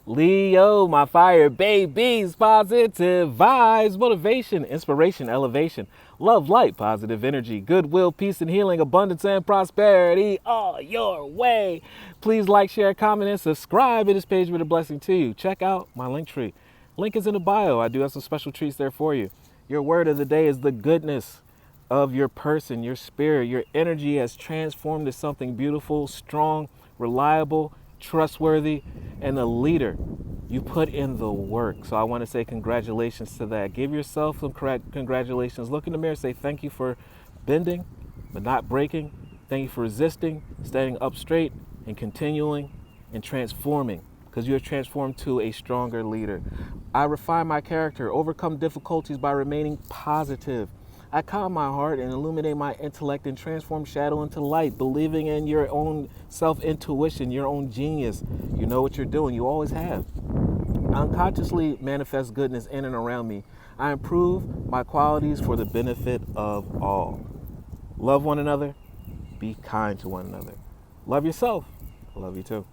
Leo, my fire babies, positive vibes, motivation, inspiration, elevation, love, light, positive energy, goodwill, peace and healing, abundance and prosperity all your way. Please like, share, comment, and subscribe. It is page with a blessing to you. Check out my LinkTree. Link is in the bio. I do have some special treats there for you. Your word of the day is the goodness of your person, your spirit. Your energy has transformed to something beautiful, strong, reliable, trustworthy, and a leader. You put in the work. So I want to say congratulations to that. Give yourself some congratulations. Look in the mirror, say thank you for bending but not breaking. Thank you for resisting, standing up straight, and continuing and transforming, because you are transformed to a stronger leader. I refine my character, overcome difficulties by remaining positive. I calm my heart and illuminate my intellect and transform shadow into light, believing in your own self-intuition, your own genius. You know what you're doing. You always have. I unconsciously manifest goodness in and around me. I improve my qualities for the benefit of all. Love one another. Be kind to one another. Love yourself. I love you too.